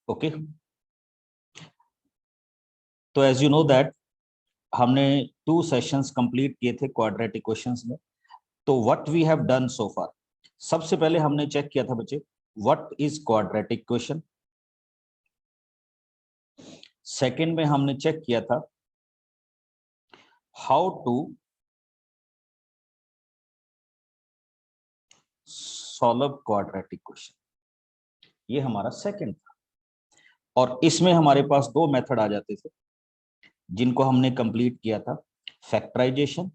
Okay, तो as you know that हमने 2 sessions complete किए थे क्वाड्रेटिक क्वेश्चंस में। तो what we have done so far, सबसे पहले हमने चेक किया था बच्चे what is quadratic question. Second में हमने चेक किया था how to solve quadratic question, ये हमारा सेकंड था। और इसमें हमारे पास 2 मेथड आ जाते थे जिनको हमने कंप्लीट किया था, फैक्टराइजेशन,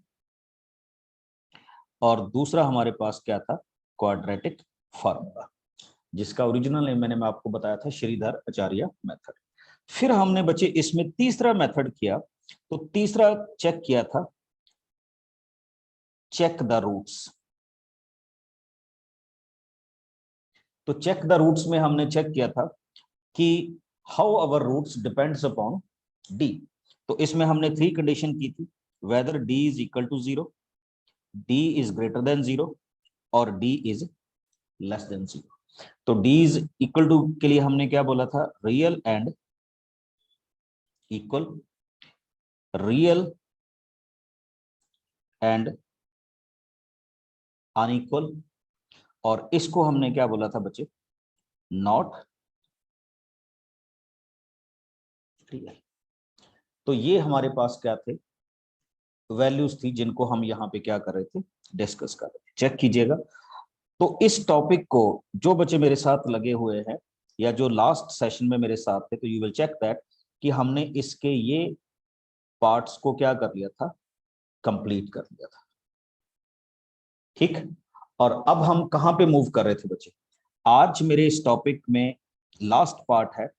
और दूसरा हमारे पास क्या था, क्वाड्रेटिक फार्मूला, जिसका ओरिजिनल नेम मैंने आपको बताया था श्रीधर आचार्य मेथड। फिर हमने बच्चे इसमें तीसरा मेथड किया, तो तीसरा चेक किया था चेक द रूट्स। तो चेक द रूट्स में हमने चेक किया था कि how our roots depends upon D. तो इसमें हमने 3 कंडीशन की थी, whether D is equal to 0, D is greater than 0 और डी इज लेस देन 0। तो डी इज इक्वल टू के लिए हमने क्या बोला था, real and equal, real and unequal, और इसको हमने क्या बोला था बच्चे, नॉट रियल। तो ये हमारे पास क्या थे, वैल्यूज थी जिनको हम यहाँ पे क्या कर रहे थे, डिस्कस कर रहे थे। चेक कीजिएगा। तो इस टॉपिक को जो बच्चे मेरे साथ लगे हुए हैं या जो लास्ट सेशन में मेरे साथ थे, तो यू विल चेक दैट कि हमने इसके ये पार्ट्स को क्या कर लिया था, कंप्लीट कर लिया था। ठीक, और अब हम कहां पे मूव कर रहे थे बच्चे, आज मेरे इस टॉपिक में लास्ट पार्ट है,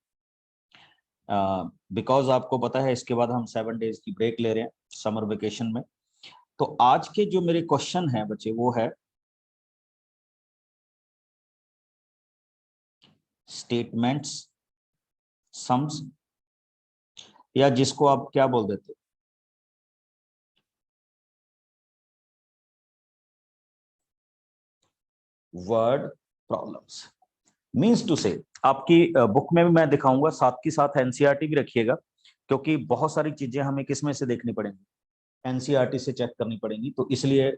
बिकॉज आपको पता है इसके बाद हम 7 डेज की ब्रेक ले रहे हैं समर वेकेशन में। तो आज के जो मेरे क्वेश्चन हैं बच्चे वो है स्टेटमेंट्स, सम्स, या जिसको आप क्या बोल देते, वर्ड प्रॉब्लम्स। मीन्स टू से आपकी बुक में भी मैं दिखाऊंगा, साथ के साथ एनसीईआरटी भी रखिएगा, क्योंकि बहुत सारी चीजें हमें किस में से देखनी पड़ेंगी, एनसीईआरटी से चेक करनी पड़ेंगी। तो इसलिए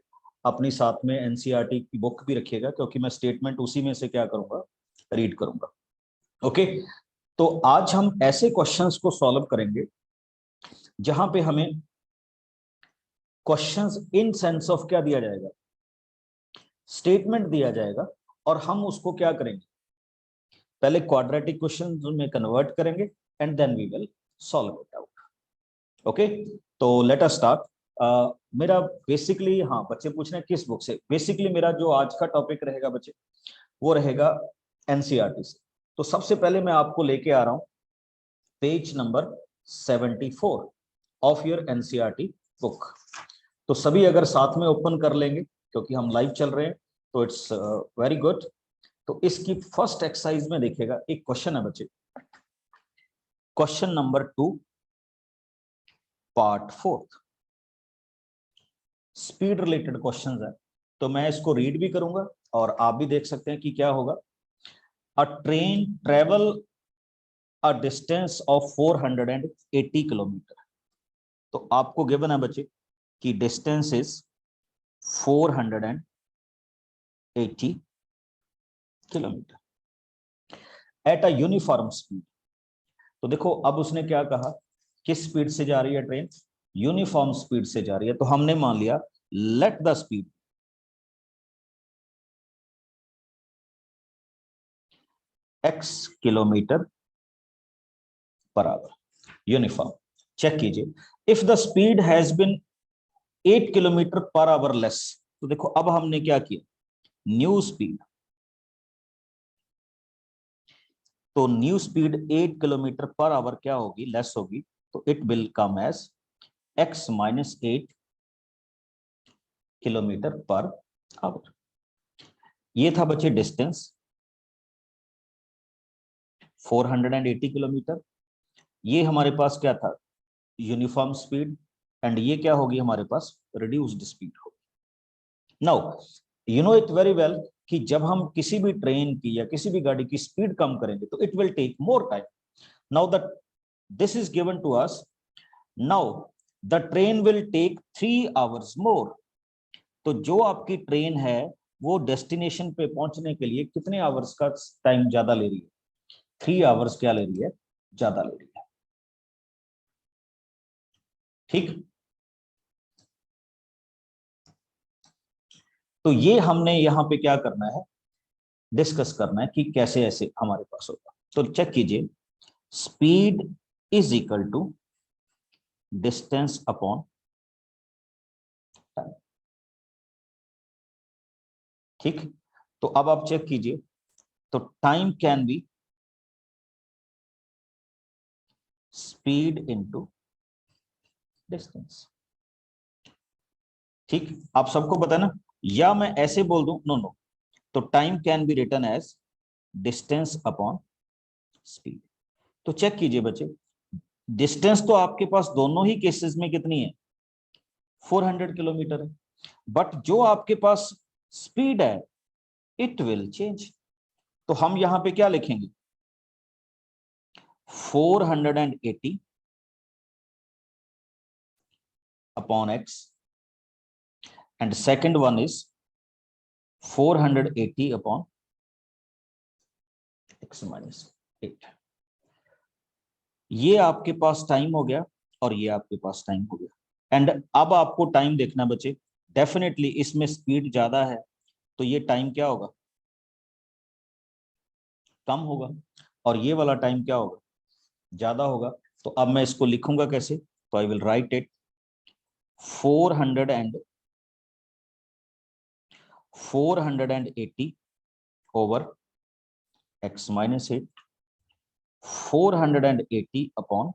अपनी साथ में एनसीईआरटी की बुक भी रखिएगा, क्योंकि मैं स्टेटमेंट उसी में से क्या करूंगा, रीड करूंगा। ओके, तो आज हम ऐसे क्वेश्चंस को सॉल्व करेंगे जहां पे हमें क्वेश्चंस इन सेंस ऑफ क्या दिया जाएगा, स्टेटमेंट दिया जाएगा, और हम उसको क्या करेंगे, पहले क्वाड्रेटिक क्वेश्चन में कन्वर्ट करेंगे and then we will solve it out. Okay, तो लेट अस स्टार्ट। मेरा बेसिकली, हाँ बच्चे पूछ रहे हैं किस बुक से, बेसिकली मेरा जो आज का टॉपिक रहेगा बच्चे वो रहेगा एनसीईआरटी से। तो सबसे पहले मैं आपको लेके आ रहा हूं page number 74 of your NCERT book. तो सभी अगर साथ में ओपन कर लेंगे, क्योंकि हम लाइव चल रहे हैं, तो इट्स वेरी गुड। तो इसकी फर्स्ट एक्सरसाइज में देखिएगा, एक क्वेश्चन है बच्चे, question number 2 part 4, speed related questions है। तो मैं इसको रीड भी करूंगा और आप भी देख सकते हैं कि क्या होगा। अ train travel a distance of 480 kilometre. तो आपको गिवन है बच्चे कि distance is 480 kilometre at a uniform speed. तो देखो अब उसने क्या कहा, किस स्पीड से जा रही है ट्रेन, यूनिफॉर्म स्पीड से जा रही है। तो हमने मान लिया let the speed x kilometre per hour, uniform. Check कीजिए, if the speed has been 8 kilometre per hour less. तो देखो अब हमने क्या किया, न्यू स्पीड, तो new speed 8 kilometre per hour क्या होगी, लेस होगी। तो it will come as x minus 8 kilometre per hour. ये था बच्चे डिस्टेंस 480 किलोमीटर। ये हमारे पास क्या था, यूनिफॉर्म स्पीड, एंड ये क्या होगी हमारे पास, रिड्यूस्ड स्पीड होगी। Now you know it very well कि जब हम किसी भी ट्रेन की या किसी भी गाड़ी की स्पीड कम करेंगे तो it will take more time. Now that this is given to us, now the train will take 3 hours more. तो जो आपकी ट्रेन है वो डेस्टिनेशन पे पहुंचने के लिए कितने आवर्स का टाइम ज्यादा ले रही है? 3 hours क्या ले रही है? ज्यादा ले रही है. ठीक. तो ये हमने यहां पे क्या करना है, डिस्कस करना है कि कैसे ऐसे हमारे पास होगा. तो चेक कीजिए, speed is equal to distance upon time. ठीक. तो अब आप चेक कीजिए, तो time can be speed into distance. ठीक. आप सबको पता है ना, या मैं ऐसे बोल दूं, नो नो, तो time can be written as distance upon speed. तो चेक कीजिए बच्चे, डिस्टेंस तो आपके पास दोनों ही केसेस में कितनी है? 400 किलोमीटर है. बट जो आपके पास स्पीड है इट विल चेंज. तो हम यहां पे क्या लिखेंगे? 480 upon x and second one is 480 upon x minus 8. ये आपके पास टाइम हो गया और ये आपके पास टाइम हो गया. एंड अब आपको टाइम देखना बच्चे, डेफिनेटली इसमें स्पीड ज्यादा है तो ये टाइम क्या होगा? कम होगा. और ये वाला टाइम क्या होगा? ज्यादा होगा. तो अब मैं इसको लिखूंगा कैसे? तो I will write it 480 over x minus 8, 480 upon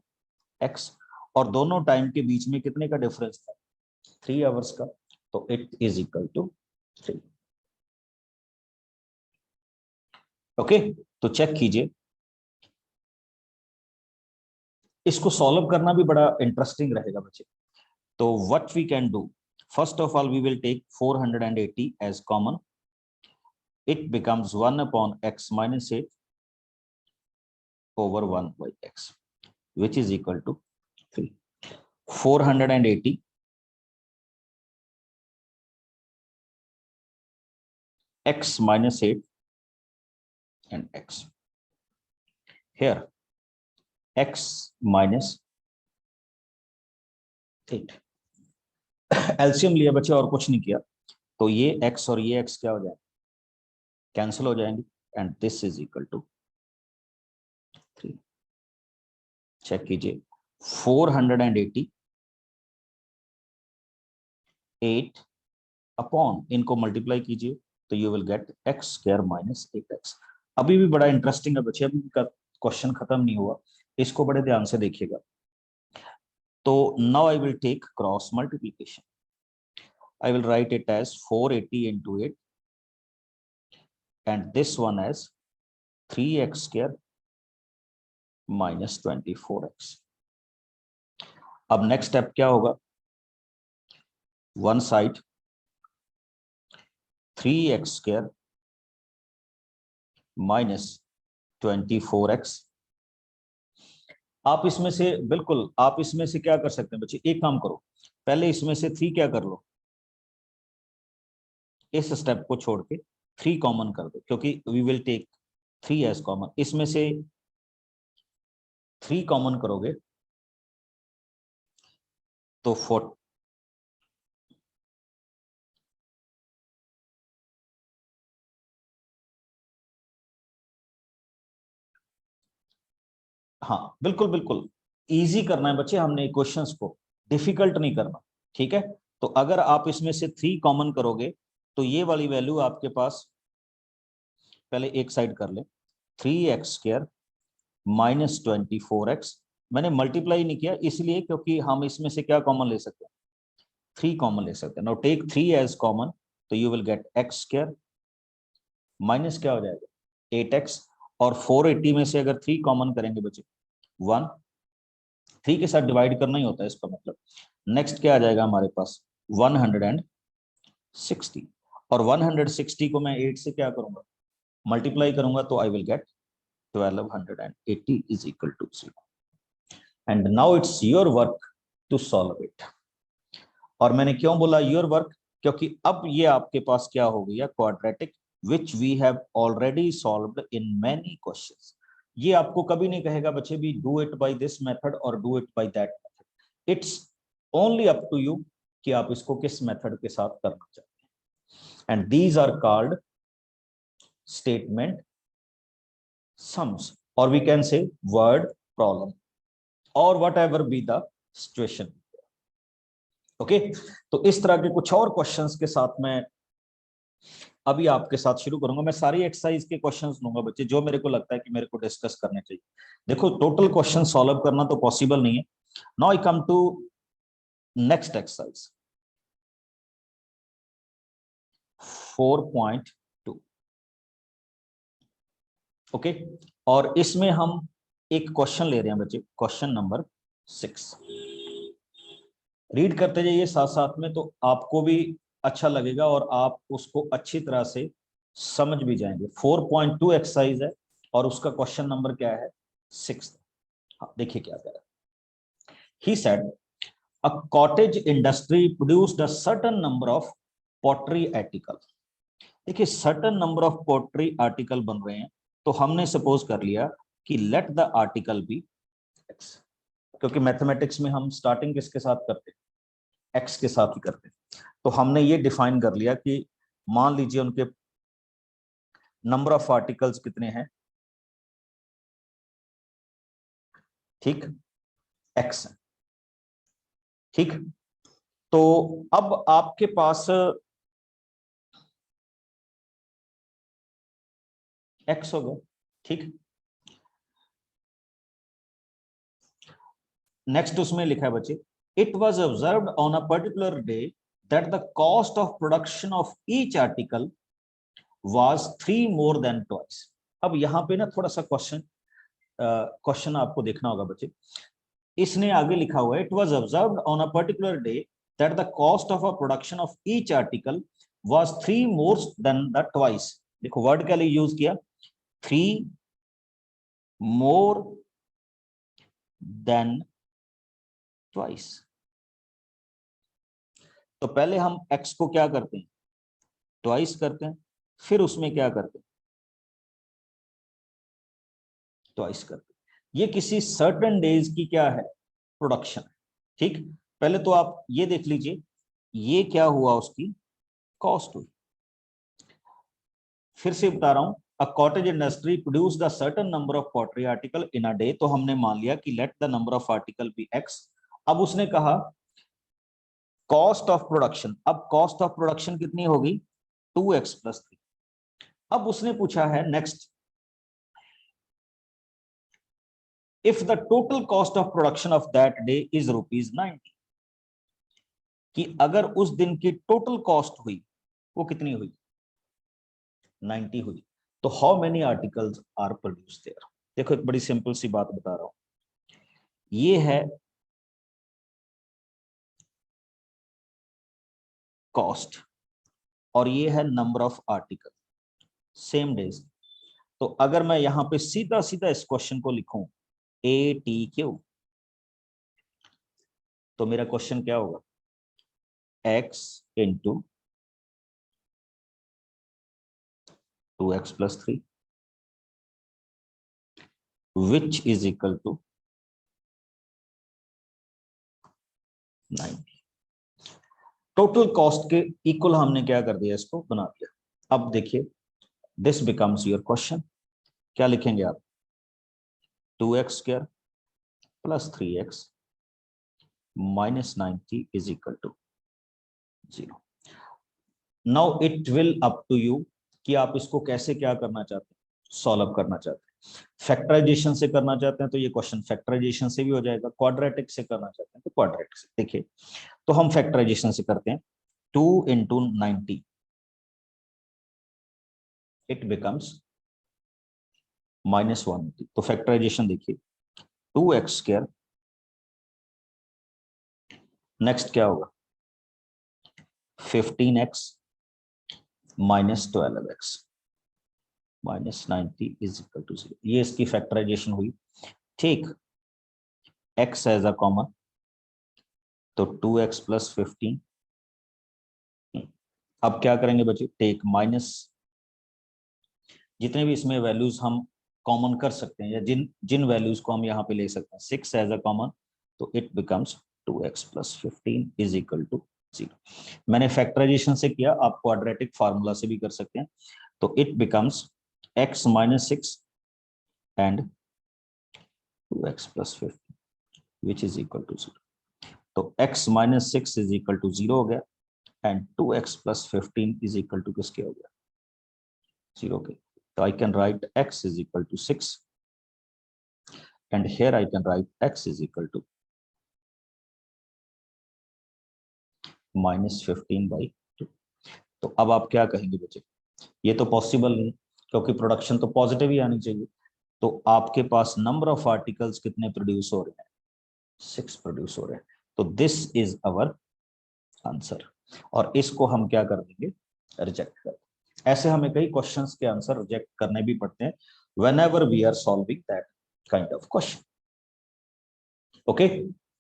x. और दोनों टाइम के बीच में कितने का डिफरेंस था? 3 आवर्स का. तो it is equal to 3. Okay. तो चेक कीजिए, इसको सॉल्व करना भी बड़ा इंटरेस्टिंग रहेगा बच्चे. तो what we can do, first of all we will take 480 as common. it becomes 1 upon x minus 8 over 1 by x, which is equal to 3. 480 x minus 8 and x. Here x minus 8. LCM लिया बच्चे और कुछ नहीं किया. तो ये x और ये x क्या हो जाए? कैंसिल हो जाएंगे. And this is equal to 3. Check कीजिए, 480 8 अपॉन, इनको मल्टीप्लाई कीजिए तो you will get x square minus 8x. अभी भी बड़ा इंटरेस्टिंग है बच्चे, अभी क्वेश्चन खत्म नहीं हुआ, इसको बड़े ध्यान से देखिएगा. तो now I will take cross multiplication. I will write it as 480 into 8 and this one as 3x square minus 24x. अब नेक्स्ट स्टेप क्या होगा? One side 3x square minus 24x. आप इसमें से बिल्कुल, आप इसमें से क्या कर सकते हैं बच्चे, एक काम करो, पहले इसमें से 3 क्या कर लो, इस स्टेप को छोड़ के 3 कॉमन कर दो, क्योंकि we will take 3 as common. इसमें से 3 कॉमन करोगे तो 4. हाँ बिल्कुल बिल्कुल, इजी करना है बच्चे हमने क्वेश्चंस को, डिफिकल्ट नहीं करना. ठीक है. तो अगर आप इसमें से 3 कॉमन करोगे तो ये वाली वैल्यू आपके पास, पहले एक साइड कर ले, 3x स्क्वायर माइनस 24x. मैंने मल्टीप्लाई नहीं किया इसलिए क्योंकि हम इसमें से क्या कॉमन ले सकते हैं? 3 कॉमन ले सकते हैं. नाउ टेक 3 एज कॉमन, तो you will get x square minus क्या हो जाएगा? 8x. और 480 में से अगर 3 कॉमन करेंगे बच्चे 1, 3 के साथ डिवाइड करना ही होता है इसका मतलब. नेक्स्ट क्या आ जाएगा हमारे पास? 160. और 160 को मैं 8 से क्या करूंगा, मल्टीप्लाई करूंगा, तो I will get 1280 is equal to 0. And now it's your work to solve it. और मैंने क्यों बोला योर वर्क, क्योंकि अब ये आपके पास क्या हो गया, quadratic which we have already solved in many questions. ये आपको कभी नहीं कहेगा बच्चे भी do it by this method और do it by that method. It's only up to you कि आप इसको किस मेथड के साथ करना चाहते हैं. And these are called statement sums, और we can say word problem, और whatever be the situation. Okay, तो इस तरह के कुछ और क्वेश्चंस के साथ मैं अभी आपके साथ शुरू करूंगा. मैं सारी एक्सरसाइज के क्वेश्चंस लूंगा बच्चे, जो मेरे को लगता है कि मेरे को डिस्कस करने चाहिए. देखो टोटल क्वेश्चन सॉल्व करना तो पॉसिबल नहीं है. Now I come to next exercise 4.2. Okay, और इसमें हम एक क्वेश्चन ले रहे हैं बच्चे, क्वेश्चन नंबर 6. रीड करते जाइए साथ साथ में, तो आपको भी अच्छा लगेगा और आप उसको अच्छी तरह से समझ भी जाएंगे. 4.2 एक्सरसाइज है और उसका क्वेश्चन नंबर क्या है, 6. हाँ, देखिए क्या कह रहा है. He said a cottage industry produced a certain number of pottery article. देखिए certain number of pottery article बन रहे हैं, तो हमने सपोज कर लिया कि let the article be x, क्योंकि मैथमेटिक्स में हम स्टार्टिंग किसके साथ करते हैं, एक्स के साथ ही करते हैं. तो हमने ये डिफाइन कर लिया कि मान लीजिए उनके नंबर ऑफ आर्टिकल्स कितने हैं, ठीक, एक्स है. ठीक, तो अब आपके पास एक्स हो गया. ठीक, नेक्स्ट उसमें लिखा है बच्चे, it was observed on a particular day that the cost of production of each article was 3 more than twice. अब यहाँ पे ना थोड़ा सा क्वेश्चन आपको देखना होगा बच्चे. इसने आगे लिखा हुआ है, it was observed on a particular day that the cost of a production of each article was 3 more than the twice. देखो वर्ड क्या लिए यूज किया, 3 मोर देन ट्वाइस. तो पहले हम x को क्या करते हैं, ट्वाइस करते हैं, फिर उसमें क्या करते हैं, ट्वाइस करते हैं. ये किसी सर्टेन डेज की क्या है, प्रोडक्शन है. ठीक, पहले तो आप ये देख लीजिए, ये क्या हुआ, उसकी कॉस्ट हुई. फिर से बता रहा हूं, a cottage industry produce the certain number of pottery article in a day. तो हमने मान लिया कि let the number of article be x. अब उसने कहा कॉस्ट ऑफ प्रोडक्शन, अब कॉस्ट ऑफ प्रोडक्शन कितनी होगी, 2x + 3. अब उसने पूछा है next, if the total cost of production of that day is ₹90, कि अगर उस दिन की टोटल कॉस्ट हुई वो कितनी हुई, 90 हुई, तो how many articles are produced there. देखो एक बड़ी सिंपल सी बात बता रहा हूं, ये है कॉस्ट और ये है number of article same days. तो अगर मैं यहां पे सीधा सीधा इस क्वेश्चन को लिखूं ATQ, तो मेरा क्वेश्चन क्या होगा, x into 2x + 3 which is equal to 90. Total cost के इक्वल हमने क्या कर दिया, इसको बना दिया. अब देखिए दिस बिकम्स योर क्वेश्चन. क्या लिखेंगे आप, 2x² + 3x - 90 is equal to 0. Now it will up to you कि आप इसको कैसे क्या करना चाहते हैं, सॉल्व करना चाहते हैं. फैक्टराइजेशन से करना चाहते हैं तो ये क्वेश्चन फैक्टराइजेशन से भी हो जाएगा, क्वाड्रेटिक से करना चाहते हैं तो क्वाड्रेटिक से. देखिए तो हम फैक्टराइजेशन से करते हैं, 2 × 90 इट बिकम्स -180. तो फैक्टराइजेशन देखिए, 2x², नेक्स्ट क्या होगा, 15x -12x -90 is equal to 0। ये इसकी फैक्टराइजेशन हुई। ठीक, x एज अ कॉमन, तो 2x प्लस 15। अब क्या करेंगे बच्चे, टेक माइनस, जितने भी इसमें वैल्यूज हम कॉमन कर सकते हैं या जिन जिन वैल्यूज को हम यहाँ पे ले सकते हैं, 6 एज अ कॉमन, तो it becomes 2x plus 15 is equal to 0। मैंने फैक्टराइजेशन से किया, आप क्वाड्रेटिक फार्मूला से भी कर सकते हैं। तो it becomes x minus 6 and 2x plus 15 which is equal to 0। तो x minus 6 is equal to 0 हो गया and 2x plus 15 is equal to किसके हो गया, 0 के। So I can write x is equal to 6 and here I can write x is equal to -15/2। तो अब आप क्या कहेंगे बच्चे, ये तो पॉसिबल नहीं क्योंकि प्रोडक्शन तो पॉजिटिव ही आनी चाहिए। तो आपके पास नंबर ऑफ आर्टिकल्स कितने प्रोड्यूस हो रहे हैं, 6 प्रोड्यूस हो रहे हैं। तो दिस इज अवर आंसर और इसको हम क्या कर देंगे, रिजेक्ट कर देंगे। ऐसे हमें कई क्वेश्चंस के आंसर रिजेक्ट करने भी पड़ते हैं whenever we are solving that kind of question। Okay,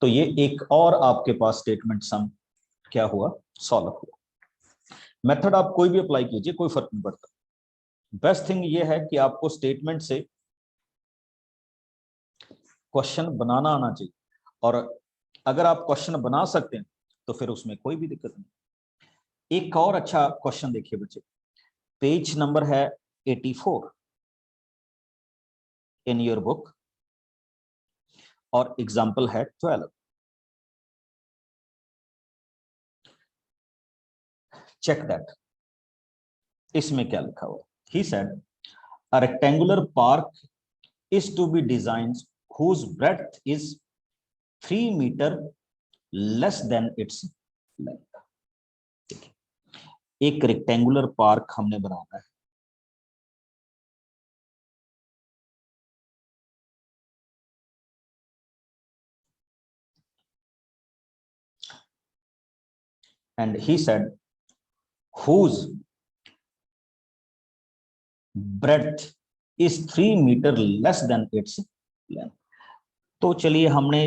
तो ये एक और आपके पास स्टेटमेंट सम क्या हुआ, सॉल्व हुआ। मेथड आप कोई भी अप्लाई कीजिए, कोई फर्क नहीं पड़ता। बेस्ट थिंग ये है कि आपको स्टेटमेंट से क्वेश्चन बनाना आना चाहिए और अगर आप क्वेश्चन बना सकते हैं तो फिर उसमें कोई भी दिक्कत नहीं। एक और अच्छा क्वेश्चन देखिए बच्चे, पेज नंबर है 84 इन योर बुक और एग्जाम्पल है 12। चेक दैट, इसमें क्या लिखा हुआ, he said a rectangular park is to be design whose breadth is 3 metre less than its length. एक रेक्टेंगुलर पार्क हमने बनाना है, and he said whose breadth is 3 metre less than its length। तो चलिए हमने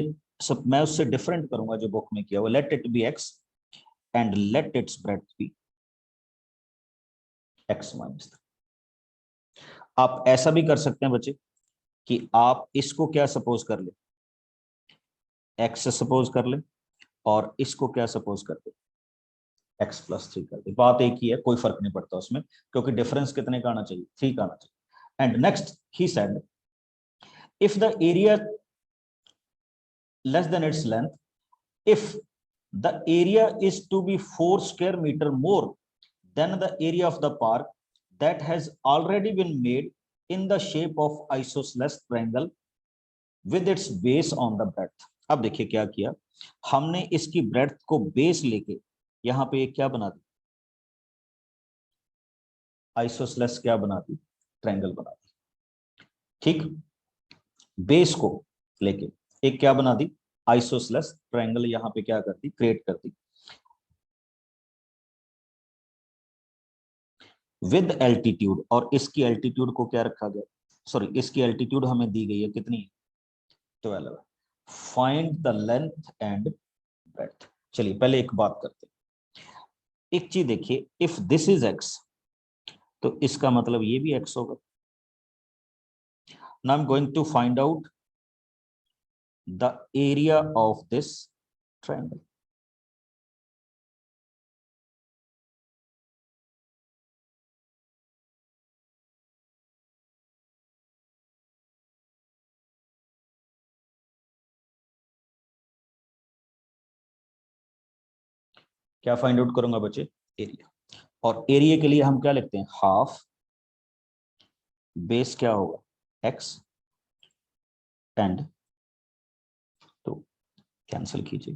सब, मैं उससे डिफरेंट करूंगा जो बुक में किया हुआ, let it be x and let its breadth be x minus 3। आप ऐसा भी कर सकते हैं बच्चे कि आप इसको क्या सपोज कर ले, x सपोज कर ले और इसको क्या सपोज कर दे, x प्लस 3 कर दे। बात एक ही है, कोई फर्क नहीं पड़ता उसमें क्योंकि डिफरेंस कितने का आना चाहिए, 3 का आना चाहिए। And next he said if the area less than its length, if the area is to be 4 square meter more than the area of the park that has already been made in the shape of isosceles triangle with its base on the breadth। अब देखिए क्या किया हमने, इसकी breadth को base लेके यहाँ पे क्या बना दी, आइसोसेलेस क्या बना दी, ट्रायंगल बना दी। ठीक, बेस को लेके एक क्या बना दी, आइसोसेलेस ट्रायंगल यहाँ पे क्या कर दी, क्रिएट कर दी। विद एल्टीट्यूड, और इसकी एल्टीट्यूड को क्या रखा गया, सॉरी इसकी एल्टीट्यूड हमें दी गई है कितनी, 12। Find the length and breadth. चलिए पहले एक बात करते हैं, एक चीज देखिए, इफ दिस इज x तो इसका मतलब ये भी x होगा। Now I am going to find out the area of this triangle. क्या फाइंड आउट करूंगा बच्चे, एरिया। और एरिया के लिए हम क्या लिखते हैं, हाफ, बेस क्या होगा x एंड, तो कैंसिल कीजिए,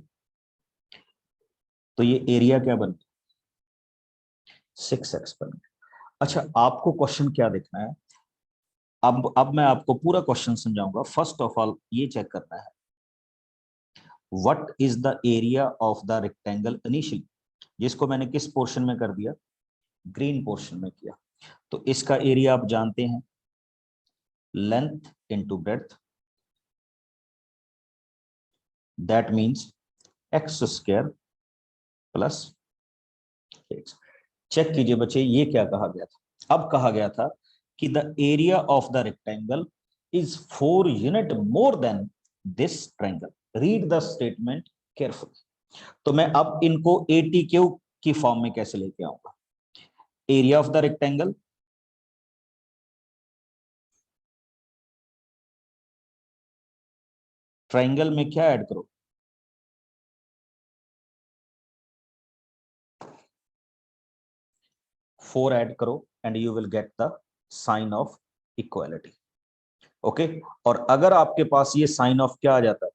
तो ये एरिया क्या बन गया, 6x बन गया। अच्छा आपको क्वेश्चन क्या देखना है, अब मैं आपको पूरा क्वेश्चन समझाऊंगा। फर्स्ट ऑफ ऑल ये चेक करना है what is the area of the rectangle initially, जिसको मैंने किस पोर्शन में कर दिया, ग्रीन पोर्शन में किया। तो इसका एरिया आप जानते हैं, length into breadth, that means X square plus X. Check कीजिए बच्चे, ये क्या कहा गया था? अब कहा गया था कि the area of the rectangle is 4 unit more than this triangle. Read the statement carefully. तो मैं अब इनको ATQ की फॉर्म में कैसे लेके आऊंगा? Area of the rectangle triangle में क्या ऐड करो? 4 ऐड करो and you will get the sign of equality. Okay, और अगर आपके पास ये साइन ऑफ क्या आ जाता है,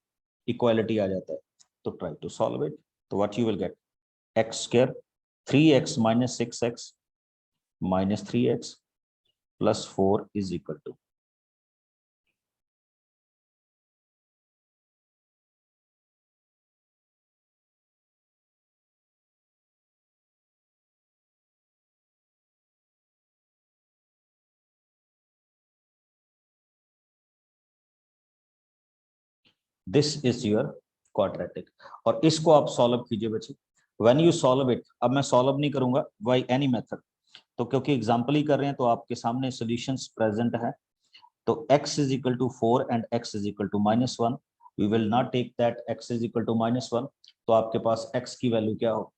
इक्वालिटी आ जाता है, तो ट्राई टू सॉल्व इट। तो what you will get, x square 3x minus 6x minus 3x plus 4 is equal to, this is your quadratic. और इसको आप सॉल्व कीजिए बच्चे। व्हेन यू सॉल्व इट, अब मैं सॉल्व नहीं करूंगा बाय एनी मेथड, तो क्योंकि एग्जांपल ही कर रहे हैं तो आपके सामने सॉल्यूशंस प्रेजेंट है। तो x is equal to 4 and x is equal to -1, we will not take that x is equal to -1, तो आपके पास x की वैल्यू क्या हो,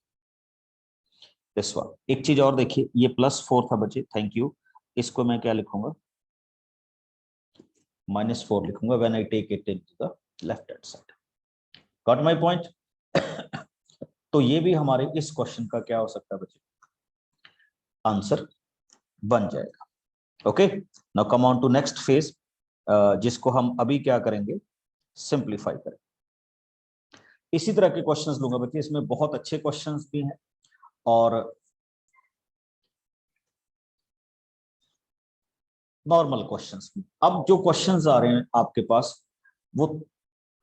दिस वन। एक चीज और देखिए, ये +4 था बच्चे, थैंक यू, इसको मैं क्या लिखूंगा, -4 लिखूंगा when I take it into the left hand side. Got my point? तो ये भी हमारे इस क्वेश्चन का क्या हो सकता है बच्चे, आंसर बन जाएगा। Okay, now come on to next phase, जिसको हम अभी क्या करेंगे, सिंप्लीफाई करें। इसी तरह के क्वेश्चंस लूंगा बच्चे, इसमें बहुत अच्छे क्वेश्चंस भी हैं और नॉर्मल क्वेश्चंस भी। अब जो क्वेश्चंस आ रहे हैं आपके पास, वो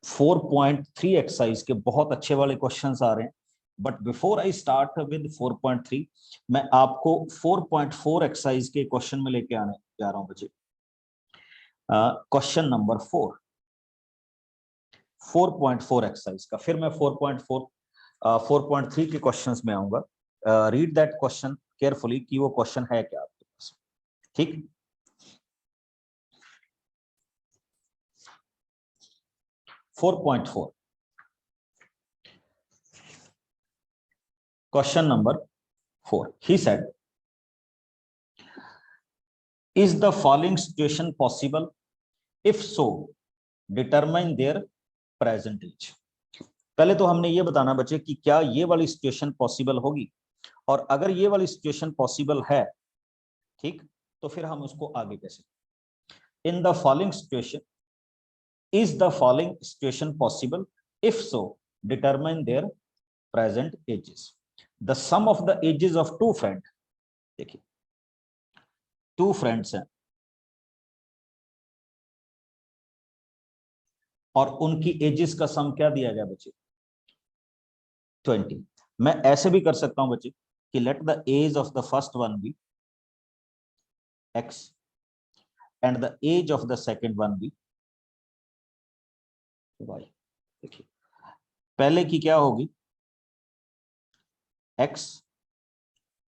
4.3 एक्सरसाइज के बहुत अच्छे वाले क्वेश्चंस आ रहे हैं। But before I start with 4.3, मैं आपको 4.4 एक्सरसाइज के क्वेश्चन में लेके आने जा रहा हूं बच्चे। क्वेश्चन नंबर 4.4 एक्सरसाइज का, फिर मैं 4.3 के क्वेश्चंस में आऊंगा। रीड दैट क्वेश्चन केयरफुली कि वो क्वेश्चन है क्या आपके पास, ठीक? Question number 4. He said, is the following situation possible? If so, determine their present age. पहले तो हमने ये बताना बच्चे कि क्या ये वाली सिचुएशन पॉसिबल होगी, और अगर ये वाली सिचुएशन पॉसिबल है, ठीक, तो फिर हम उसको आगे कैसे, in the following situation, is the following situation possible? If so, determine their present ages. The sum of the ages of two friend, देखिए 2 फ्रेंड्स हैं और उनकी एजेस का सम क्या दिया गया बच्चे, 20। मैं ऐसे भी कर सकता हूं बच्चे कि let the age of the first one be x and the age of the second one be y। देखिए पहले की क्या होगी, x,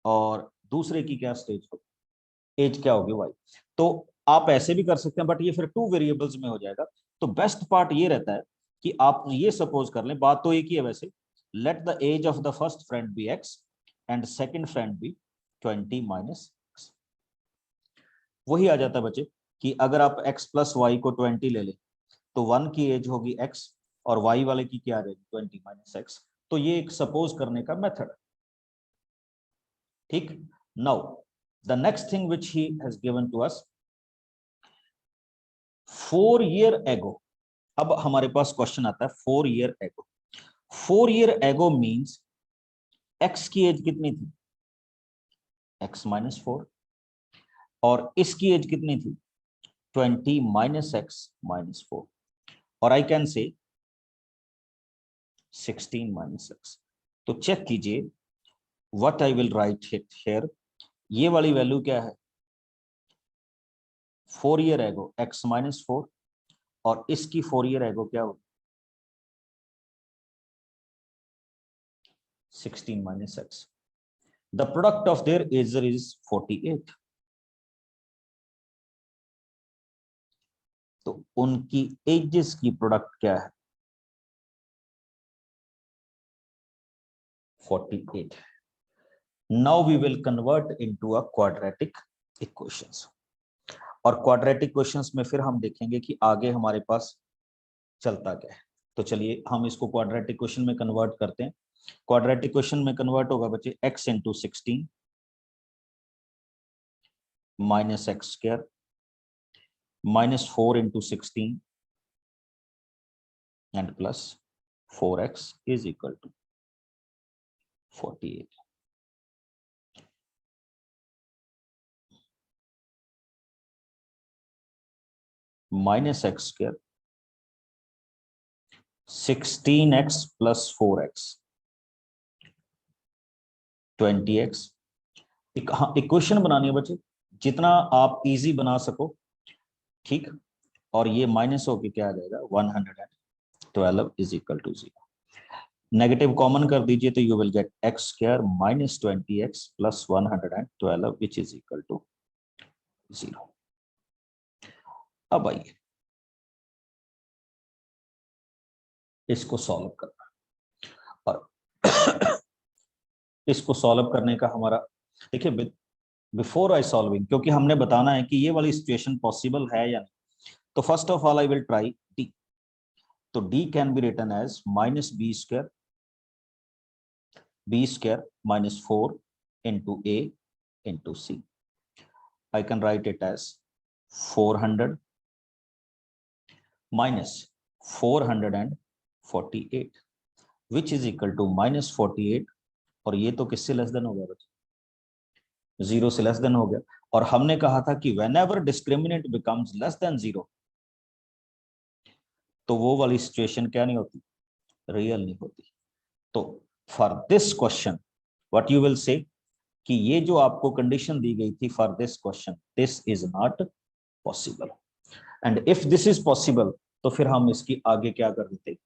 और दूसरे की क्या स्टेज होगी, एज क्या होगी, y। तो आप ऐसे भी कर सकते हैं, बट ये फिर 2 वेरिएबल्स में हो जाएगा। तो बेस्ट पार्ट ये रहता है कि आप ये सपोज कर लें, बात तो एक ही है वैसे, let the age of the first friend be x and second friend be 20 minus x। वही आ जाता है बच्चे कि अगर आप x प्लस वाई को 20 ले लें, तो 1 की एज होगी x और y वाले की क्या आ जाएगी 20 माइनस x। तो ये एक सपोज करने का मेथड है, ठीक। Now the next thing which he has given to us, 4 year ago. अब हमारे पास क्वेश्चन आता है 4 ईयर एगो। 4 ईयर एगो मींस x की एज कितनी थी, x माइनस 4, और इसकी एज कितनी थी 20 माइनस x माइनस 4, और I can say 16 minus x। तो चेक कीजिए, what I will write it here, ये वाली वैल्यू क्या है, 4 ईयर एगो x माइनस 4, और इसकी 4 ईयर एगो क्या होगी 16 minus x। The product of their age is 48। तो उनकी एजेस की प्रोडक्ट क्या है 48। Now we will convert into a quadratic equations, और क्वाड्रेटिक क्वेश्चंस में फिर हम देखेंगे कि आगे हमारे पास चलता क्या है। तो चलिए हम इसको क्वाड्रेटिक क्वेश्चन में कन्वर्ट करते हैं। क्वाड्रेटिक क्वेश्चन में कन्वर्ट होगा बच्चे x into 16 minus x square minus 4 into 16 and plus 4x is equal to 48। Minus x square 16x plus 4x 20x। Equation बनानी है बच्चे, जितना आप इजी बना सको, ठीक। और ये माइनस होके क्या आ जाएगा 112 is equal to 0। Negative common कर दीजिए तो you will get x square minus 20x plus 112 which is equal to 0। अब आइए इसको सॉल्व करना, और इसको सॉल्व करने का हमारा, देखिए बिफोर आई सॉल्विंग, क्योंकि हमने बताना है कि ये वाली सिचुएशन पॉसिबल है या नहीं, तो first of all I will try D. तो D can be written as minus B square minus 4 into A into C. I can write it as 400 minus 448 which is equal to minus 48, और ये तो किससे less than हो गया बच्चे, 0 से less than हो गया। और हमने कहा था कि whenever discriminant becomes less than 0, तो वो वाली सिचुएशन क्या नहीं होती, रियल नहीं होती। तो for this question what you will say कि ये जो आपको कंडीशन दी गई थी for this question, this is not possible, and if this is possible तो फिर हम इसकी आगे क्या कर देते,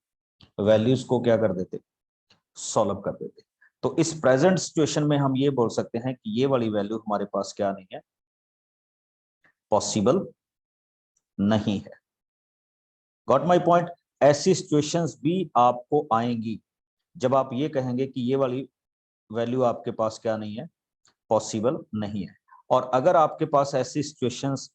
वैल्यूज को क्या कर देते, सॉल्व कर देते। तो इस प्रेजेंट सिचुएशन में हम ये बोल सकते हैं कि ये वाली वैल्यू हमारे पास क्या नहीं है, पॉसिबल नहीं है। Got my point. ऐसी सिचुएशंस भी आपको आएंगी जब आप ये कहेंगे कि ये वाली वैल्यू आपके पास क्या नहीं है, पॉसिबल नहीं है। और अगर आपके पास ऐसी सिचुएशंस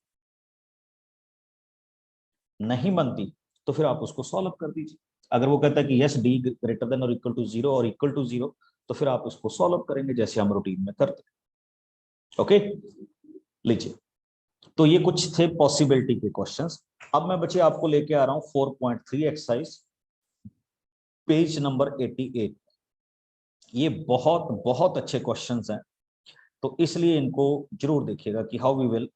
नहीं बनती तो फिर आप उसको सॉल्व कर दीजिए। अगर वो कहता है कि यस डी ग्रेटर देन और इक्वल टू 0 और इक्वल टू 0, तो फिर आप उसको सॉल्व करेंगे जैसे हम रूटीन में करते हैं। ओके, लीजिए, तो ये कुछ थे पॉसिबिलिटी के क्वेश्चंस। अब मैं बच्चे आपको लेके आ रहा हूं 4.3 एक्सरसाइज, पेज नंबर 88। ये बहुत बहुत अच्छे क्वेश्चंस हैं, तो इसलिए इनको जरूर देखिएगा कि how we will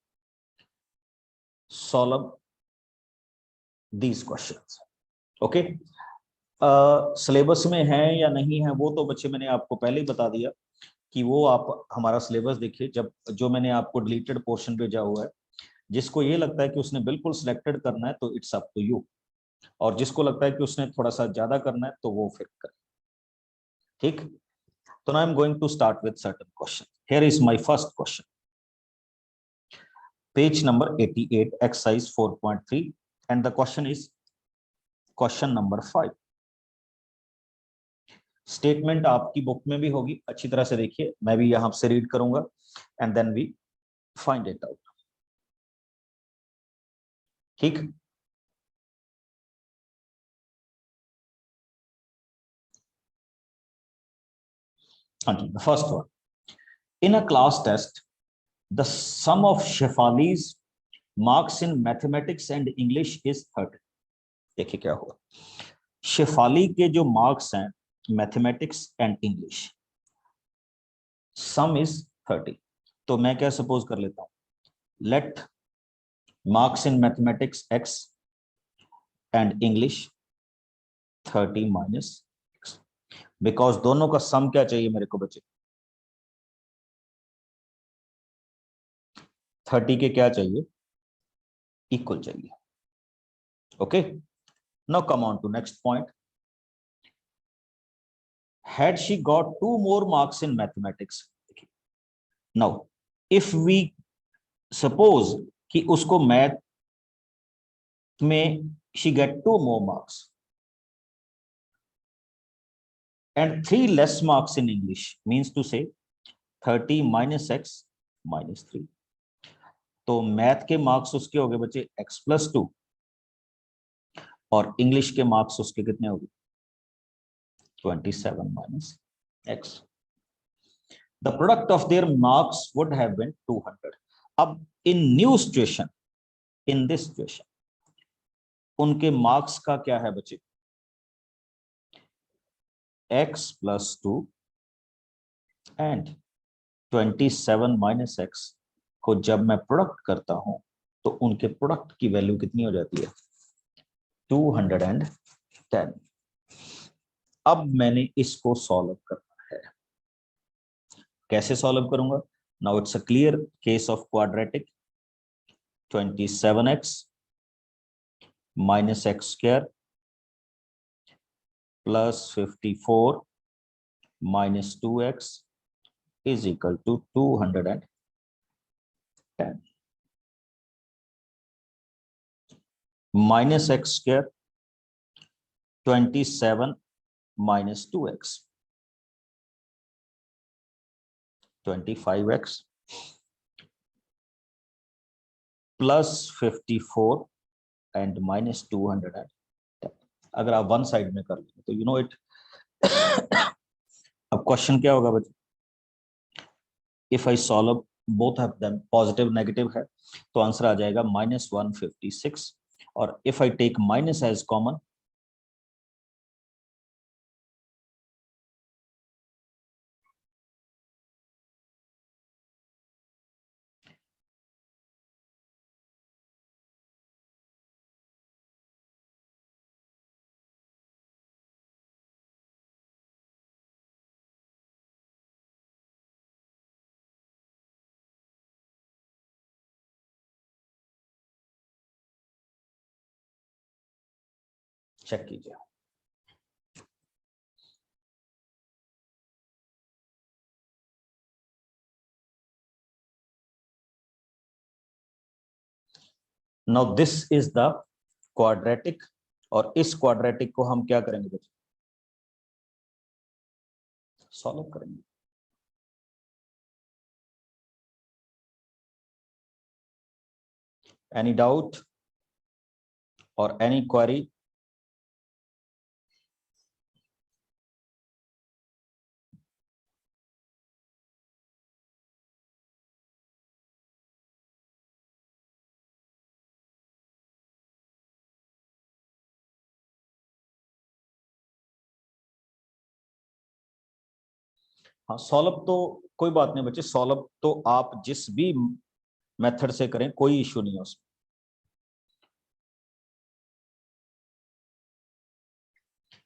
solve these questions. Okay, syllabus में है या नहीं है वो तो बच्चे मैंने आपको पहले ही बता दिया कि वो आप हमारा सिलेबस देखिए, जब जो मैंने आपको डिलीटेड पोर्शन भेजा हुआ है, जिसको ये लगता है कि उसने बिल्कुल सिलेक्टेड करना है तो इट्स अप टू यू, और जिसको लगता है कि उसने थोड़ा सा ज्यादा करना है तो वो फिर करे, ठीक। तो now I am going to start with certain question. Here is my first question, page number 88, exercise 4.3, and the question is question number 5। Statement आपकी बुक में भी होगी, अच्छी तरह से देखिए, मैं भी यहां से रीड करूंगा and then we find it out, ठीक। हाँ जी, first one, in a class test the sum of Shefali's marks in mathematics and English is 30। देखिए क्या हुआ, शेफाली के जो मार्क्स हैं mathematics and English, sum is 30। तो मैं क्या सपोज कर लेता हूं, let marks in mathematics x and English 30 minus x, because दोनों का सम क्या चाहिए मेरे को बच्चे, 30 के क्या चाहिए, इक्वल चाहिए। Okay, now come on to next point. Had she got 2 more marks in mathematics? Now if we suppose कि उसको मैथ में she get 2 more marks and 3 less marks in English, means to say 30 minus x minus 3। तो math के marks उसके हो गए बच्चे x+2 और इंग्लिश के मार्क्स उसके कितने हो गए 27 minus x। The product of their marks would have been 200। अब in new situation, in this situation उनके मार्क्स का क्या है बच्चे, x+2 एंड 27 माइनस x को जब मैं प्रोडक्ट करता हूं तो उनके प्रोडक्ट की वैल्यू कितनी हो जाती है 210। अब मैंने इसको सॉल्व करना है, कैसे सॉल्व करूंगा। Now it's a clear case of quadratic. 27x minus x square plus 54 minus 2x is equal to 210। minus x square 27 minus 2x 25x plus 54 and minus 210। अगर आप वन साइड में कर लें तो यू नो इट। अब question क्या होगा बच्चे, if I solve both of them positive negative है तो आंसर आ जाएगा -156 और if I take minus as common check कीजिए। Now this is the quadratic और इस क्वाड्रेटिक को हम क्या करेंगे बच्चे, सॉल्व करेंगे। एनी डाउट और एनी क्वेरी। हाँ सॉल्व तो कोई बात नहीं बच्चे, सॉल्व तो आप जिस भी मेथड से करें कोई इश्यू नहीं है उसमें।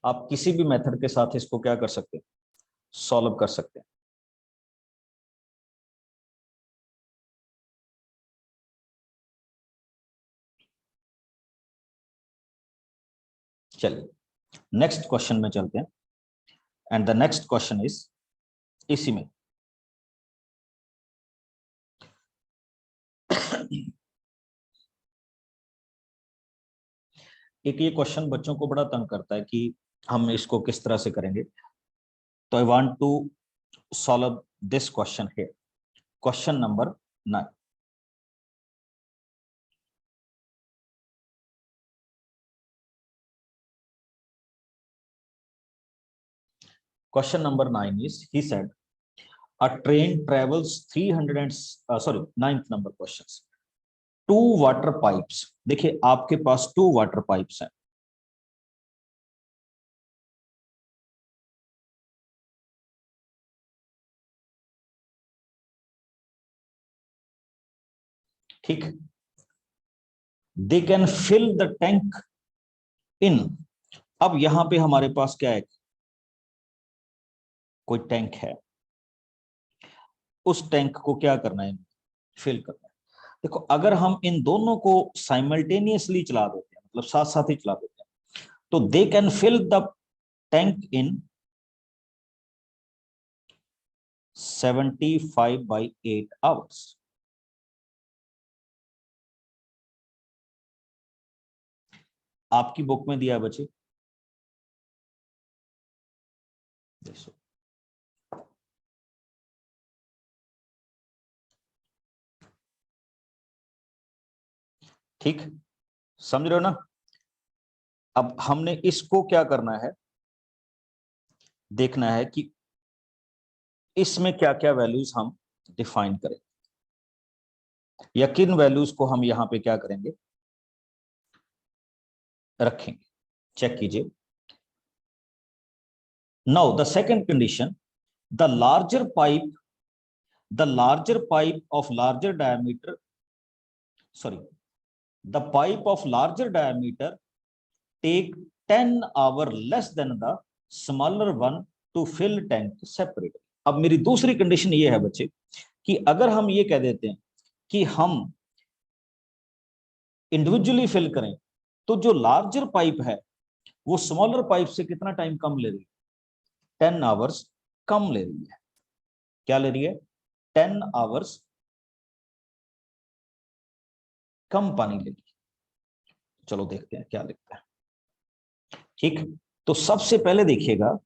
आप किसी भी मेथड के साथ इसको क्या कर सकते हैं, सॉल्व कर सकते हैं। चलिए नेक्स्ट क्वेश्चन में चलते हैं and the next question is इसी में एक ये क्वेश्चन बच्चों को बड़ा तंग करता है कि हम इसको किस तरह से करेंगे, तो I want to solve this question here. Question number 9। Question number 9 is, he said, a train travels 300 and sorry, ninth number questions. 2 water pipes। देखिए आपके पास 2 वाटर पाइप्स हैं। ठीक, they can fill the tank in. अब यहां पे हमारे पास क्या है, कोई टैंक है, उस टैंक को क्या करना है, फिल करना है। देखो अगर हम इन दोनों को साइमल्टेनियसली चला देते हैं, मतलब साथ साथ ही चला देते हैं, तो they can fill the tank in 75/8 hours. आपकी बुक में दिया है बच्चे, देखो ठीक, समझ रहे हो ना। अब हमने इसको क्या करना है, देखना है कि इसमें क्या क्या वैल्यूज हम डिफाइन करें, या किन वैल्यूज को हम यहां पे क्या करेंगे, रखेंगे। चेक कीजिए। Now the second condition, the larger pipe, the larger pipe of larger diameter, sorry, the pipe of larger diameter take 10 hour less than the smaller one to fill tank separate। अब मेरी दूसरी condition ये है बच्चे कि अगर हम ये कह देते हैं कि हम इंडिविजुअली फिल करें, तो जो लार्जर पाइप है वो स्मॉलर पाइप से कितना टाइम कम ले रही है, 10 आवर्स कम ले रही है। क्या ले रही है, 10 आवर्स कम पानी ले रही है। चलो देखते हैं क्या लिखता है। ठीक, तो सबसे पहले देखिएगा,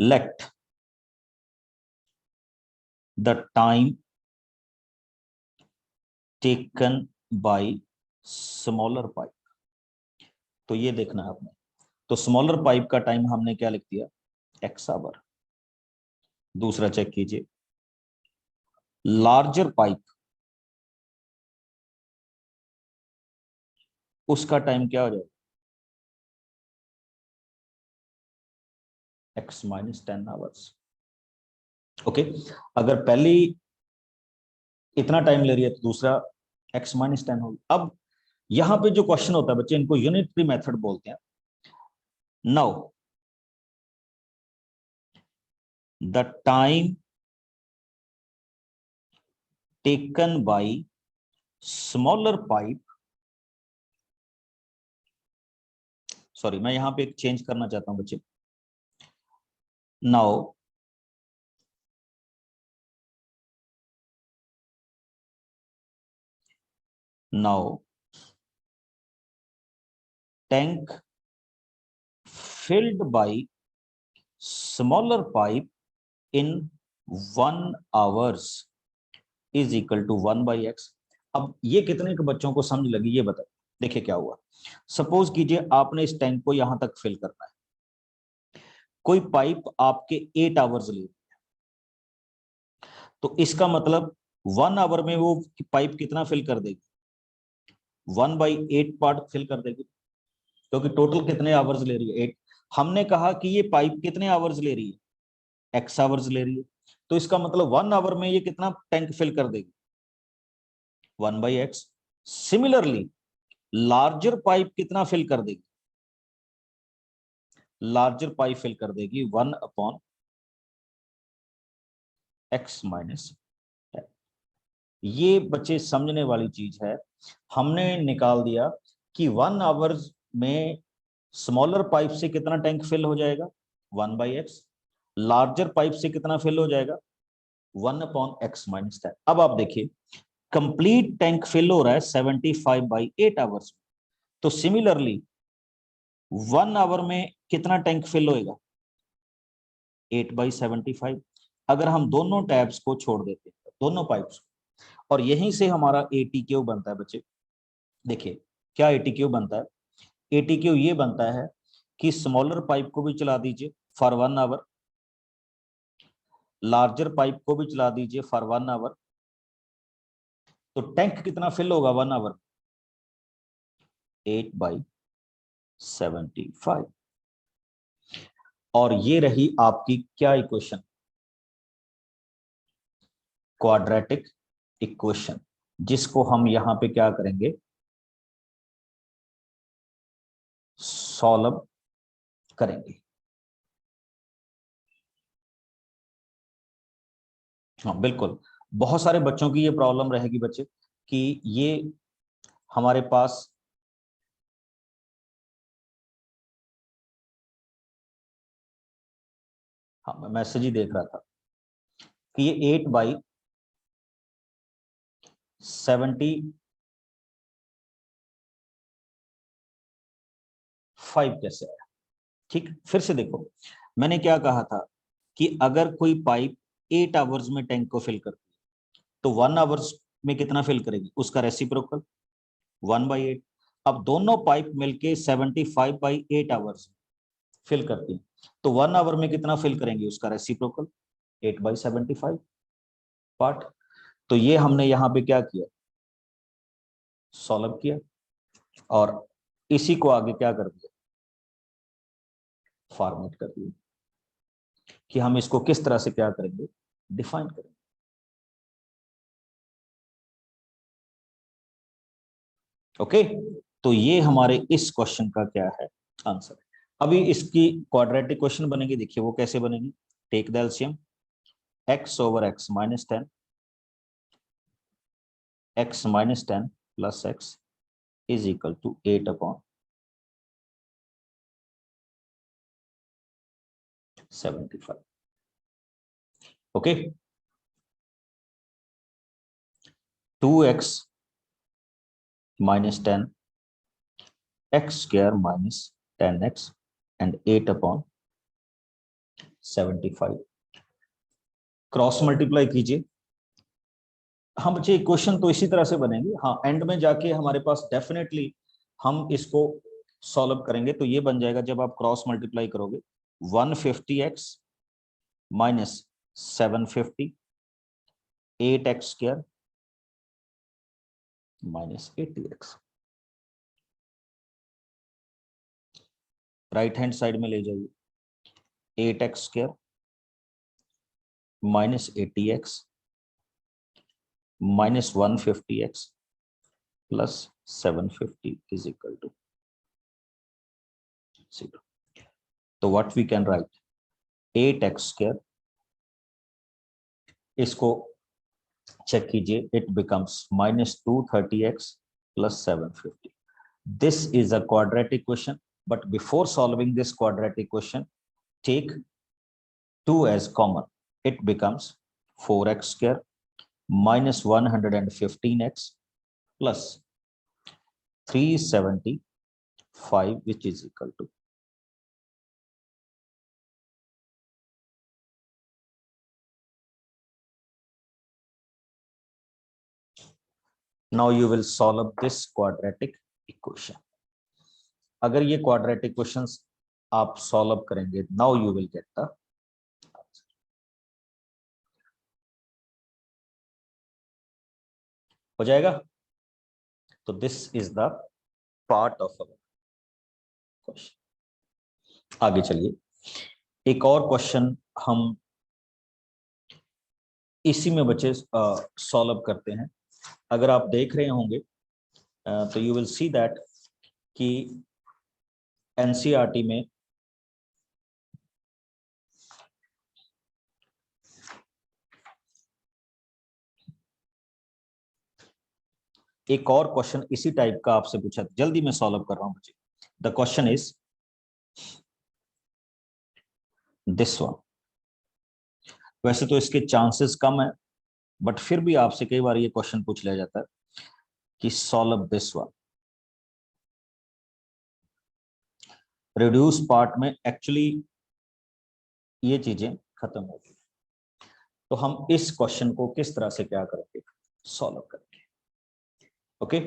let the time taken by smaller pipe. तो ये देखना है आपने, तो स्मॉलर पाइप का टाइम हमने क्या लिख दिया, एक्स आवर। दूसरा चेक कीजिए, लार्जर पाइप, उसका टाइम क्या हो जाएगा, एक्स माइनस 10 आवर्स। ओके, अगर पहली इतना टाइम ले रही है तो दूसरा एक्स माइनस 10 होगा। अब यहां पे जो क्वेश्चन होता है बच्चे, इनको यूनिटरी मेथड बोलते हैं। Now the time taken by smaller pipe, sorry मैं यहां पे एक चेंज करना चाहता हूं बच्चे। Now now tank filled by smaller pipe in 1 hours is equal to 1/x। अब ये कितने के बच्चों को समझ लगी ये बताइए। देखिए क्या हुआ, सपोज कीजिए आपने इस टैंक को यहां तक फिल करना है, कोई पाइप आपके 8 आवर्स ले, तो इसका मतलब 1 आवर में वो पाइप कितना फिल कर देगी, 1/8 पार्ट फिल कर देगी, क्योंकि टोटल कितने आवर्स ले रही है, 8। हमने कहा कि ये पाइप कितने आवर्स ले रही है, एक्स आवर्स ले रही है, तो इसका मतलब 1 आवर में ये कितना टैंक फिल कर देगी, 1/x। सिमिलरली लार्जर पाइप कितना फिल कर देगी, लार्जर पाइप फिल कर देगी 1/x-10। ये बच्चे समझने वाली चीज है। हमने निकाल दिया कि 1 आवर्स में स्मॉलर पाइप से कितना टैंक फिल हो जाएगा, 1/x। लार्जर पाइप से कितना फिल हो जाएगा, 1/x-10। अब आप देखिए, कंप्लीट टैंक फिल हो रहा है 75/8 आवर्स। तो सिमिलरली 1 आवर में कितना टैंक फिल होएगा, 8/75। अगर हम दोनों टैब्स को छोड़ देते हैं, दोनों पाइप्स, और यहीं से हमारा ATQ बनता है बच्चे। देखिए क्या ATQ बनता है, ATQ ये बनता है कि स्मॉलर पाइप को भी चला दीजिए फॉर 1 आवर, लार्जर पाइप को भी चला दीजिए फॉर 1 आवर, तो टैंक कितना फिल होगा 1 आवर, 8/75। और ये रही आपकी क्या इक्वेशन, क्वाड्रेटिक इक्वेशन, जिसको हम यहां पे क्या करेंगे, सॉल्व करेंगे। हाँ बिल्कुल, बहुत सारे बच्चों की ये प्रॉब्लम रहेगी बच्चे कि ये हमारे पास हाँ मैं मैसेज ही देख रहा था कि ये 8/75 कैसे आया। ठीक, फिर से देखो, मैंने क्या कहा था कि अगर कोई पाइप 8 आवर्स में टैंक को फिल करती है तो 1 आवर्स में कितना फिल करेगी, उसका रेसिप्रोकल 1/8। अब दोनों पाइप मिलके 75/8 आवर्स फिल करती है तो 1 आवर में कितना फिल करेंगे, उसका रेसिप्रोकल 8/75 पार्ट। तो ये हमने यहाँ पे क्या किया, सॉल्व किया और इसी को आगे क्या कर दिया, फॉर्मेट कर दिया कि हम इसको किस तरह से क्या करेंगे, डिफाइन करेंगे। ओके, तो ये हमारे इस क्वेश्चन का क्या है, आंसर है। अभी इसकी क्वाड्रेटिक क्वेश्चन बनेगी, देखिए वो कैसे बनेगी। Take the LCM, x/(x - 10), x-10 plus x is equal to 8/75. Okay, 2x minus 10, x square minus 10x and 8/75. Cross multiply कीजिए। हाँ बच्चे, इक्वेशन तो इसी तरह से बनेगी। हाँ, एंड में जाके हमारे पास डेफिनेटली हम इसको सॉल्व करेंगे तो ये बन जाएगा, जब आप क्रॉस मल्टीप्लाई करोगे 150x minus 750, 8x square minus 80x, right hand side में ले जाइए, 8x square minus 80x minus 150x plus 750 is equal to 0। तो what we can write, 8x square, इसको चेक कीजिए, it becomes minus 230x plus 750। This is a quadratic question, but before solving this quadratic question, take 2 as common. It becomes 4x square minus 115x plus 375, which is equal to, now you will solve this quadratic equation. अगर ये quadratic questions आप solve करेंगे, now you will get the answer. हो जाएगा। तो this is the part of our question। आगे चलिए, एक और क्वेश्चन हम इसी में बच्चे सॉल्व करते हैं। अगर आप देख रहे होंगे तो यू विल सी दैट कि एनसीईआरटी में एक और क्वेश्चन इसी टाइप का आपसे पूछा, जल्दी मैं सॉल्व कर रहा हूं बच्चे। The question is this one. वैसे तो इसके चांसेस कम है, बट फिर भी आपसे कई बार ये क्वेश्चन पूछ लिया जाता है कि solve this one. Reduce part में एक्चुअली ये चीजें खत्म हो गई, तो हम इस क्वेश्चन को किस तरह से क्या करेंगे, सॉल्व करेंगे। ओके,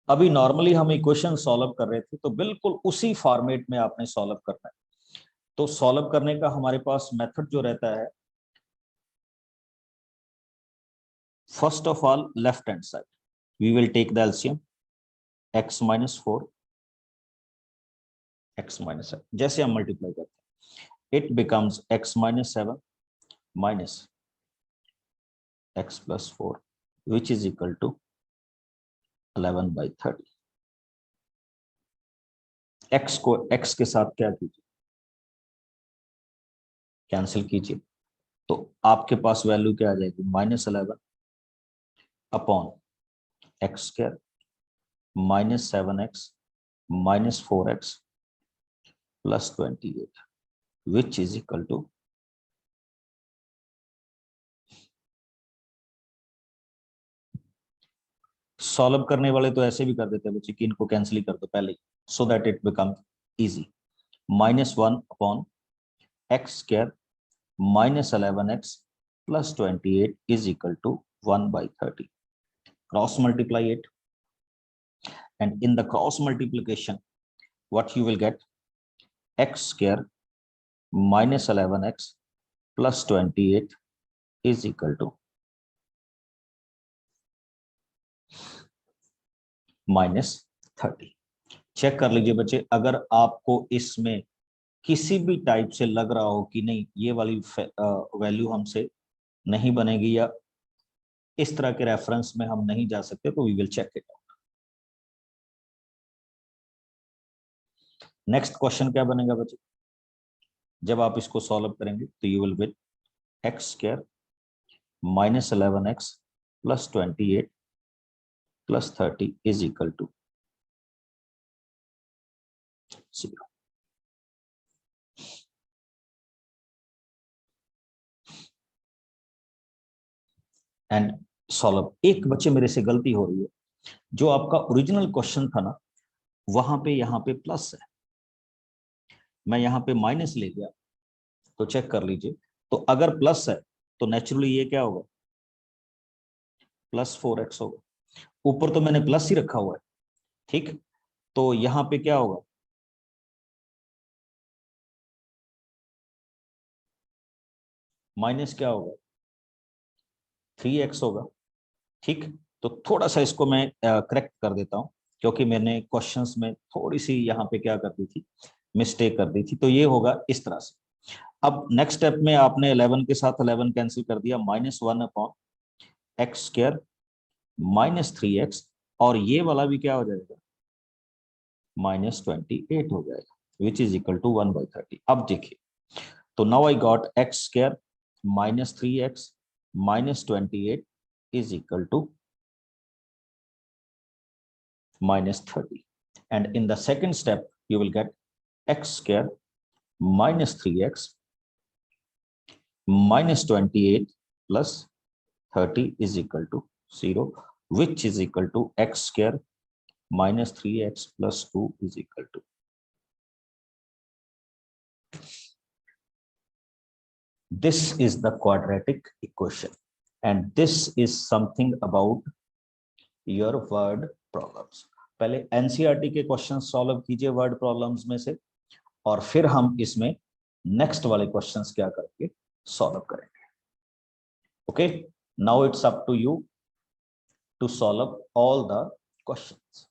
अभी नॉर्मली हम इक्वेशन सॉल्व कर रहे थे, तो बिल्कुल उसी फॉर्मेट में आपने सॉल्व करना है। तो सॉल्व करने का हमारे पास मेथड जो रहता है, first of all left hand side we will take the LCM, x - 4 x - 7, जैसे हम मल्टीप्लाई करते हैं it becomes x - 7 minus x + 4 which is equal to 11/30। x को x के साथ क्या कीजिए, कैंसिल कीजिए, तो आपके पास वैल्यू क्या आ जाएगी, -11 upon x square -7x -4x plus 28 which is equal to solve करने वाले तो ऐसे भी कर देते हैं बच्चे कि इनको कैंसिल ही कर दो पहले, so that it become easy. -1 upon x square -11x plus 28 is equal to 1/30। Cross multiply it and in the cross multiplication what you will get, x square -11x plus 28 is equal to -30। Check कर लीजिए बच्चे, अगर आपको इसमें किसी भी type से लग रहा हो कि नहीं ये वाली वैल्यू हमसे नहीं बनेगी या इस तरह के रेफरेंस में हम नहीं जा सकते, तो we will check it out. Next question क्या बनेगा बच्चे, जब आप इसको सॉल्व करेंगे तो you will with x square -11x plus 28 plus 30 is equal to 0। And solve. एक बच्चे मेरे से गलती हो रही है, जो आपका ओरिजिनल क्वेश्चन था ना वहां पे यहाँ पे प्लस है, मैं यहाँ पे माइनस ले गया, तो चेक कर लीजिए। तो अगर प्लस है तो नेचुरली ये क्या होगा, +4x होगा। ऊपर तो मैंने प्लस ही रखा हुआ है, ठीक, तो यहाँ पे क्या होगा, माइनस क्या होगा, 3x होगा, ठीक। तो थोड़ा सा इसको मैं करेक्ट कर देता हूँ, क्योंकि मैंने क्वेश्चंस में थोड़ी सी यहाँ पे क्या कर दी थी, मिस्टेक कर दी थी। तो ये होगा इस तरह से। अब नेक्स्ट स्टेप में आपने 11 के साथ 11 कैंसिल कर दिया, -1 अपॉन एक्स स्क्वायर -3x, और ये वाला भी क्या हो जाएगा, -28 हो जाएगा, विच इज इक्वल टू 1/30। अब देखिए, तो now I got x square -3x -28 is equal to -30, and in the second step you will get x square -3x -28 plus 30 is equal to 0, which is equal to x square -3x plus 2 is equal to. This is the quadratic equation, and this is something about your word problems. पहले NCERT के question solve कीजिए word problems में से, और फिर हम इसमें next वाले क्वेश्चंस क्या करके सॉल्व करेंगे। Okay, now it's up to you to solve all the questions.